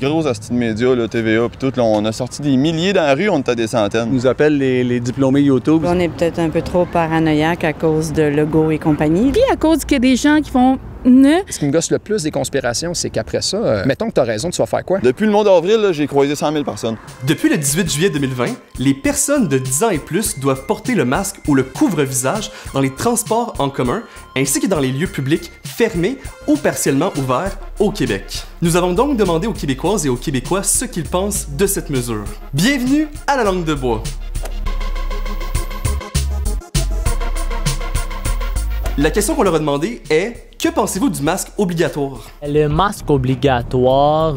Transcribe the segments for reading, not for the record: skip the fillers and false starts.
Gros asti de médias, là, TVA puis tout, là, on a sorti des milliers dans la rue, on était à des centaines. Ils nous appellent les diplômés YouTube. On est peut-être un peu trop paranoïaque à cause de Legault et compagnie. Puis à cause qu'il y a des gens qui font ne. Ce qui me gosse le plus des conspirations, c'est qu'après ça, mettons que t'as raison, tu vas faire quoi? Depuis le mois d'avril, j'ai croisé 100 000 personnes. Depuis le 18 juillet 2020, les personnes de 10 ans et plus doivent porter le masque ou le couvre-visage dans les transports en commun, ainsi que dans les lieux publics fermés ou partiellement ouverts au Québec. Nous avons donc demandé aux Québécoises et aux Québécois ce qu'ils pensent de cette mesure. Bienvenue à la langue de bois. La question qu'on leur a demandé est « Que pensez-vous du masque obligatoire? » Le masque obligatoire,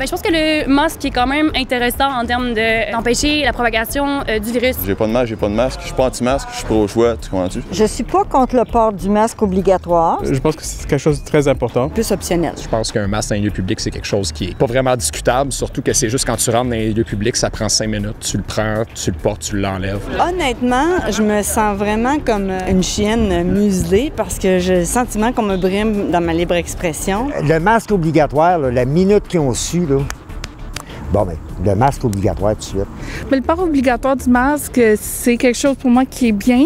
je pense que le masque est quand même intéressant en termes d'empêcher la propagation du virus. J'ai pas de masque, je suis pas anti-masque, je suis pro-choix, tu comprends-tu? Je suis pas contre le port du masque obligatoire. Je pense que c'est quelque chose de très important. Plus optionnel. Je pense qu'un masque dans les lieux publics, c'est quelque chose qui est pas vraiment discutable, surtout que c'est juste quand tu rentres dans les lieux publics, ça prend 5 minutes, tu le prends, tu le portes, tu l'enlèves. Honnêtement, je me sens vraiment comme une chienne muselée parce que j'ai le sentiment qu'on me brime dans ma libre expression. Le masque obligatoire, là, la minute qu'ils ont su, là, bon, ben, le masque obligatoire tout de suite. Mais le port obligatoire du masque, c'est quelque chose pour moi qui est bien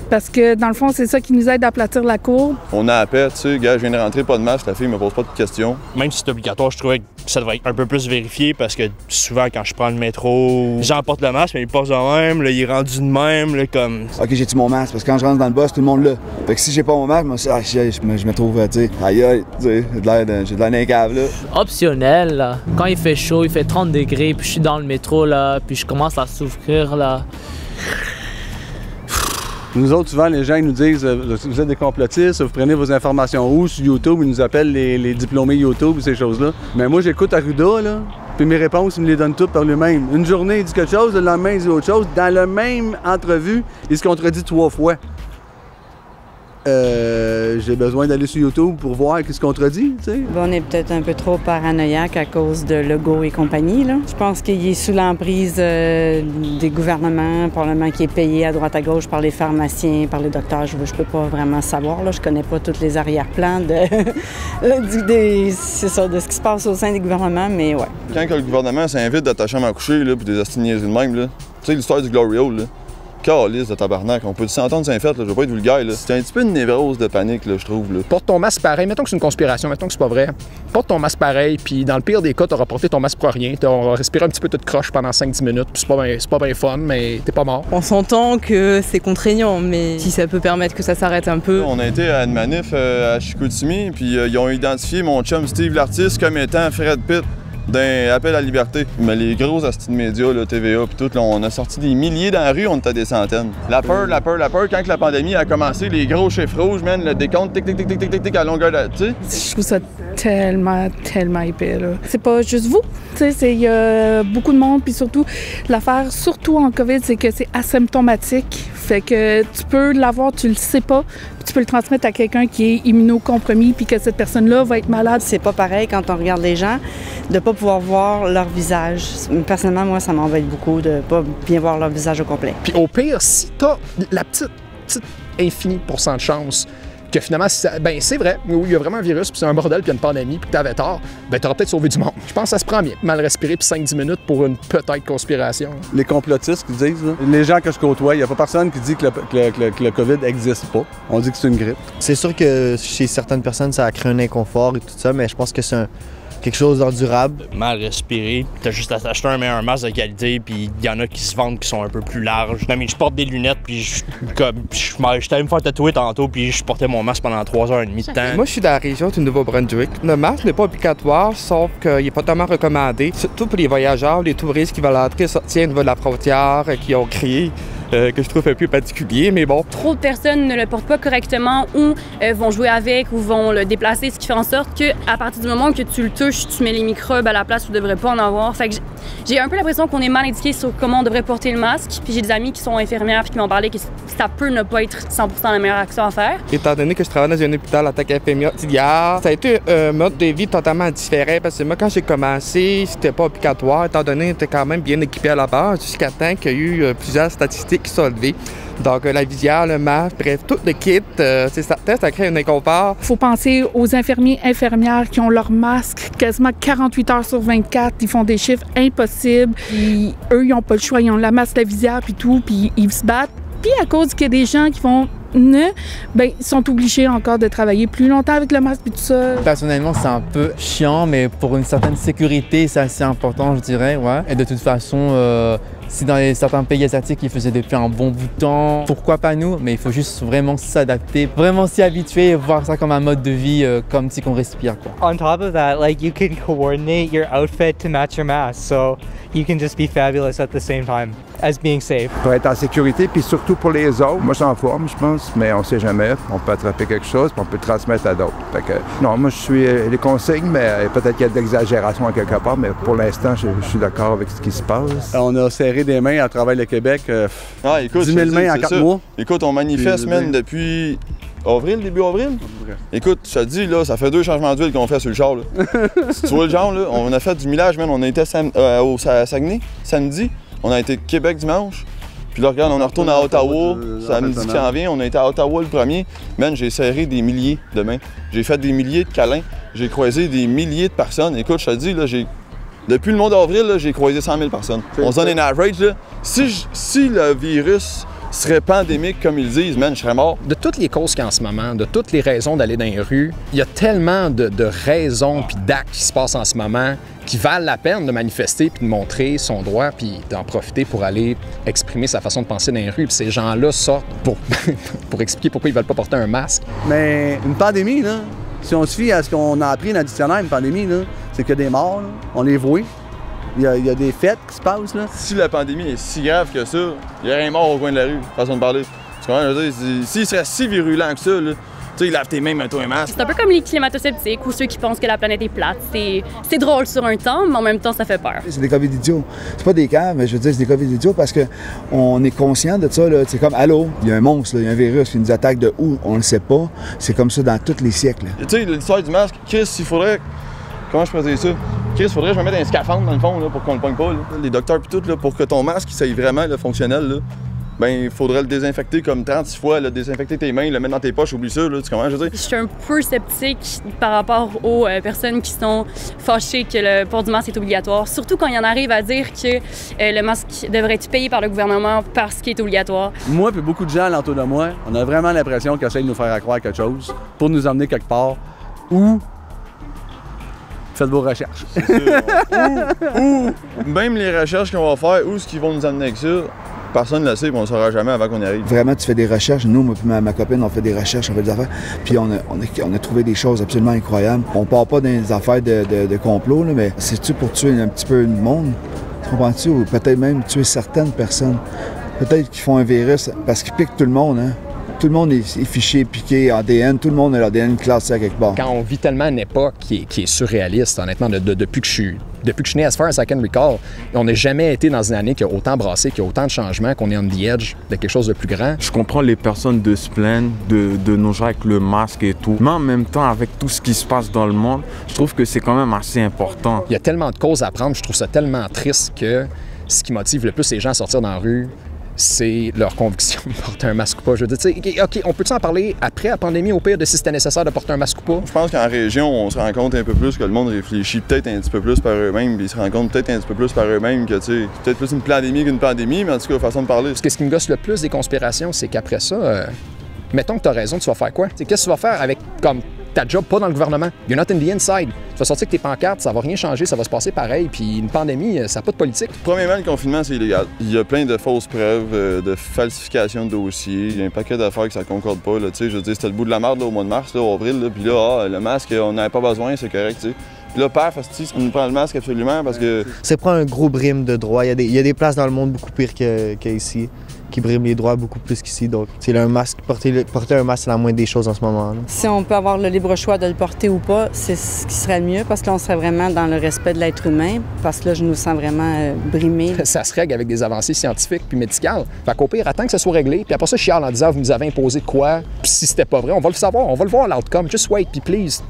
parce que dans le fond, c'est ça qui nous aide à aplatir la courbe. On a à paix, tu sais, gars, je viens de rentrer, pas de masque, la fille me pose pas de questions. Même si c'est obligatoire, je trouvais que ça devrait être un peu plus vérifié parce que souvent, quand je prends le métro, j'emporte le masque, mais il passe de même, là, il est rendu de même, là, comme... OK, j'ai-tu mon masque? Parce que quand je rentre dans le bus, tout le monde l'a. Fait que si j'ai pas mon masque, moi, je me trouve, tu sais, aïe, tu sais, j'ai de l'air d'un cave, là. optionnel, là. Quand il fait chaud, il fait 30 degrés, puis je suis dans le métro, là, puis je commence à souffrir, là. Nous autres, souvent, les gens ils nous disent vous êtes des complotistes, vous prenez vos informations où sur YouTube, ils nous appellent les diplômés YouTube ou ces choses-là. Mais moi, j'écoute Arruda, là, puis mes réponses, il me les donne toutes par lui-même. Une journée, il dit quelque chose, le lendemain, il dit autre chose. Dans la même entrevue, il se contredit 3 fois. J'ai besoin d'aller sur YouTube pour voir ce qu'il se contredit, tu sais. On est peut-être un peu trop paranoïaque à cause de Legault et compagnie, là. Je pense qu'il est sous l'emprise des gouvernements, Parlement qui est payé à droite à gauche par les pharmaciens, par les docteurs. Je peux pas vraiment savoir, là. Je connais pas tous les arrière-plans de c'est ça, de ce qui se passe au sein des gouvernements, mais ouais. Quand que le gouvernement s'invite dans ta chambre à coucher, là, puis des astignés de même, là, tu sais, l'histoire du Glory Hole, là. Calisse de tabarnak, on peut s'entendre Saint-Fait, je veux pas être vulgaire, là. C'est un petit peu une névrose de panique, là, je trouve, là. Porte ton masque pareil, mettons que c'est une conspiration, mettons que c'est pas vrai. Porte ton masque pareil, puis dans le pire des cas, t'auras porté ton masque pour rien, t'auras respiré un petit peu toute croche pendant 5-10 minutes, puis c'est pas bien fun, mais t'es pas mort. On s'entend que c'est contraignant, mais si ça peut permettre que ça s'arrête un peu... On a été à une manif à Chicoutimi, puis ils ont identifié mon chum Steve l'artiste comme étant Fred Pitt d'un appel à la liberté. Mais les gros astis de médias, là, TVA puis tout, là, on a sorti des milliers dans la rue, on était à des centaines. La peur, quand la pandémie a commencé, les gros chiffres rouges, man, le décompte, tic, tic, tic, tic, tic, tic, tic, à longueur de... Tu sais? Je trouve ça tellement épais, là. C'est pas juste vous, tu sais, il y a beaucoup de monde, puis surtout, l'affaire, surtout en COVID, c'est que c'est asymptomatique. Fait que tu peux l'avoir, tu le sais pas, puis tu peux le transmettre à quelqu'un qui est immunocompromis, puis que cette personne-là va être malade. C'est pas pareil quand on regarde les gens, de pas pouvoir voir leur visage. Personnellement, moi, ça m'embête beaucoup de pas bien voir leur visage au complet. Puis au pire, si t'as la petite infinie % de chance que finalement, ben c'est vrai, il y a vraiment un virus, puis c'est un bordel, puis il y a une pandémie, puis que t'avais tort, ben t'auras peut-être sauvé du monde. Je pense que ça se prend bien. Mal respirer, puis 5-10 minutes pour une peut-être conspiration. Les complotistes qui disent, là, les gens que je côtoie, il n'y a pas personne qui dit que le COVID n'existe pas. On dit que c'est une grippe. C'est sûr que chez certaines personnes, ça a créé un inconfort et tout ça, mais je pense que c'est quelque chose d'endurable. Mal respirer, t'as juste à t'acheter un meilleur masque de qualité, puis il y en a qui se vendent qui sont un peu plus larges. Non, mais je porte des lunettes, puis j'étais allé me faire tatouer tantôt, puis je portais mon masque pendant 3h30 de temps. Moi, je suis dans la région du Nouveau-Brunswick. Le masque n'est pas obligatoire, sauf qu'il n'est pas tellement recommandé, surtout pour les voyageurs, les touristes qui veulent entrer, sortir au niveau de la frontière, qui ont crié. Que je trouve un peu particulier, mais bon. Trop de personnes ne le portent pas correctement ou vont jouer avec ou vont le déplacer, ce qui fait en sorte qu'à partir du moment que tu le touches, tu mets les microbes à la place où tu ne devrais pas en avoir. Fait que j'ai un peu l'impression qu'on est mal indiqué sur comment on devrait porter le masque. Puis j'ai des amis qui sont infirmières et qui m'ont parlé que ça peut ne pas être 100% la meilleure action à faire. Étant donné que je travaille dans un hôpital en tant qu'infirmière auxiliaire, ça a été un mode de vie totalement différent parce que moi, quand j'ai commencé, c'était pas obligatoire, étant donné que j'étais quand même bien équipé à la base, jusqu'à temps qu'il y a eu plusieurs statistiques qui sont levés. Donc, la visière, le masque, bref, tout le kit, c'est certain, ça crée un inconfort. Il faut penser aux infirmiers, infirmières qui ont leur masque quasiment 48 heures sur 24. Ils font des chiffres impossibles. Puis, eux, ils n'ont pas le choix. Ils ont la masque, la visière, puis tout, puis ils se battent. Puis, à cause qu'il y a des gens qui font ben, ils sont obligés encore de travailler plus longtemps avec le masque et tout ça. Personnellement, c'est un peu chiant, mais pour une certaine sécurité, c'est assez important, je dirais, ouais. Et de toute façon, si dans certains pays asiatiques, ils faisaient depuis un bon bout de temps, pourquoi pas nous? Mais il faut juste vraiment s'adapter, vraiment s'y habituer et voir ça comme un mode de vie, comme si qu'on respire, quoi. On top of that, like, you can coordinate your outfit to match your mask, so you can just be fabulous at the same time as being safe. Pour être en sécurité, puis surtout pour les autres. Moi, je suis en forme, je pense, mais on sait jamais. On peut attraper quelque chose, puis on peut le transmettre à d'autres. Fait que, non, moi, je suis les consignes, mais peut-être qu'il y a de l'exagération à quelque part, mais pour l'instant, je suis d'accord avec ce qui se passe. On a serré des mains à travers le Québec. Écoute, 10 000 mains en 4 mois. Écoute, on manifeste, man, depuis début avril. Écoute, je te dis, là, ça fait 2 changements d'huile qu'on fait sur le char, là. Si tu vois le genre, là, on a fait du millage, man. On a été au Saguenay samedi. On a été Québec dimanche. Puis là, regarde, on retourne à Ottawa samedi qui en vient. On a été à Ottawa le premier. Man, j'ai serré des milliers de mains. J'ai fait des milliers de câlins. J'ai croisé des milliers de personnes. Écoute, je te dis, là, depuis le mois d'avril, j'ai croisé 100 000 personnes. On se donne un average, là. Si le virus serait pandémique comme ils disent, man, je serais mort. De toutes les causes qu'il y a en ce moment, de toutes les raisons d'aller dans les rues, il y a tellement de raisons puis d'actes qui se passent en ce moment qui valent la peine de manifester puis de montrer son droit puis d'en profiter pour aller exprimer sa façon de penser dans les rues. Puis ces gens-là sortent pour expliquer pourquoi ils veulent pas porter un masque. Mais une pandémie, là, si on se fie à ce qu'on a appris dans le dictionnaire, une pandémie, là, c'est qu'il y a des morts, là, on les voit. Il y a des fêtes qui se passent, là. Si la pandémie est si grave que ça, il y aurait un mort au coin de la rue, façon de parler. Tu comprends? Je veux dire, s'il serait si virulent que ça, là, tu sais, lave tes mains, mets-toi un masque. C'est un peu comme les climato-sceptiques ou ceux qui pensent que la planète est plate. C'est drôle sur un temps, mais en même temps, ça fait peur. C'est des COVID idiots. C'est pas des cas, mais je veux dire, c'est des COVID idiots parce qu'on est conscient de ça. C'est comme, allô, il y a un monstre, il y a un virus qui nous attaque de où? On le sait pas. C'est comme ça dans tous les siècles. Tu sais, l'histoire du masque, Chris, il faudrait... Comment je peux dire ça? Chris, faudrait que je me mette un scaphandre dans le fond là, pour qu'on le pogne pas. Là. Les docteurs pis tout, là, pour que ton masque soit vraiment là, fonctionnel, là, ben il faudrait le désinfecter comme 36 fois, là, désinfecter tes mains, le mettre dans tes poches, oublie ça, là, tu comprends, je veux dire? Je suis un peu sceptique par rapport aux personnes qui sont fâchées que le port du masque est obligatoire, surtout quand il y en arrive à dire que le masque devrait être payé par le gouvernement parce qu'il est obligatoire. Moi et beaucoup de gens alentour de moi, on a vraiment l'impression qu'ils essayent de nous faire croire quelque chose pour nous emmener quelque part ou faites vos recherches. ou même les recherches qu'on va faire, où est-ce qu'ils vont nous amener avec ça, personne ne le sait, on ne saura jamais avant qu'on y arrive. Vraiment, tu fais des recherches. Nous, moi et ma copine, on fait des recherches, on fait des affaires. Puis on a trouvé des choses absolument incroyables. On part pas dans des affaires de complot, là, mais c'est-tu pour tuer un petit peu le monde? Tu comprends-tu? Ou peut-être même tuer certaines personnes. Peut-être qu'ils font un virus parce qu'ils piquent tout le monde, hein? Tout le monde est fiché, piqué, ADN, tout le monde a l'ADN classé à quelque part. Quand on vit tellement une époque qui est surréaliste, honnêtement, depuis que je suis né, as far as I can recall, on n'a jamais été dans une année qui a autant brassé, qui a autant de changements, qu'on est on the edge de quelque chose de plus grand. Je comprends les personnes de se plaindre de nos gens avec le masque et tout, mais en même temps, avec tout ce qui se passe dans le monde, je trouve que c'est quand même assez important. Il y a tellement de causes à prendre, je trouve ça tellement triste que ce qui motive le plus les gens à sortir dans la rue, c'est leur conviction de porter un masque ou pas. Je veux dire, OK, on peut-tu en parler après la pandémie, au pire, de si c'était nécessaire de porter un masque ou pas? Je pense qu'en région, on se rend compte un peu plus que le monde réfléchit peut-être un petit peu plus par eux-mêmes, puis ils se rendent compte peut-être un petit peu plus par eux-mêmes que, tu sais, peut-être plus une pandémie qu'une pandémie, mais en tout cas, façon de parler. Ce qui me gosse le plus des conspirations, c'est qu'après ça, mettons que tu as raison, tu vas faire quoi? Qu'est-ce que tu vas faire avec, comme, ta job pas dans le gouvernement? You're not in the inside. Tu vas sortir avec tes pancartes, ça va rien changer, ça va se passer pareil, puis une pandémie, ça n'a pas de politique. Premièrement, le confinement, c'est illégal. Il y a plein de fausses preuves, de falsification de dossiers, il y a un paquet d'affaires que ça concorde pas, là, tu sais, je veux dire, c'était le bout de la merde, là, au mois de mars, là, au avril, là, puis là, le masque, on n'avait pas besoin, c'est correct, tu sais. Puis là, paf, on nous prend le masque absolument parce que... Ça prend un gros brime de droits. Il y a des places dans le monde beaucoup pires qu'ici, qui briment les droits beaucoup plus qu'ici. Donc, c'est un masque, porter un masque, c'est la moindre des choses en ce moment. Là. Si on peut avoir le libre choix de le porter ou pas, c'est ce qui serait le mieux parce que là, on serait vraiment dans le respect de l'être humain parce que là, je nous sens vraiment brimés. Ça se règle avec des avancées scientifiques puis médicales. Fait qu'au pire, attends que ça soit réglé, puis après ça, je chiale en disant, vous nous avez imposé de quoi, puis si c'était pas vrai, on va le savoir, on va le voir l'outcome. Just wait, puis please.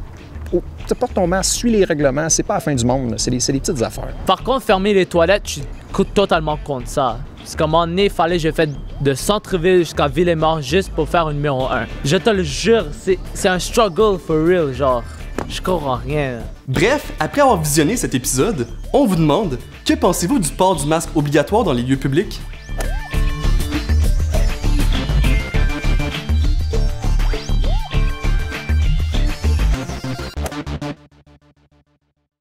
Tu portes ton masque, suis les règlements, c'est pas la fin du monde, c'est des petites affaires. Par contre, fermer les toilettes, je suis totalement contre ça. Parce qu'à un moment donné, il fallait que je fasse de centre-ville jusqu'à Ville-et-Mort juste pour faire un numéro 1. Je te le jure, c'est un struggle for real, genre. Je comprends rien. Bref, après avoir visionné cet épisode, on vous demande, que pensez-vous du port du masque obligatoire dans les lieux publics?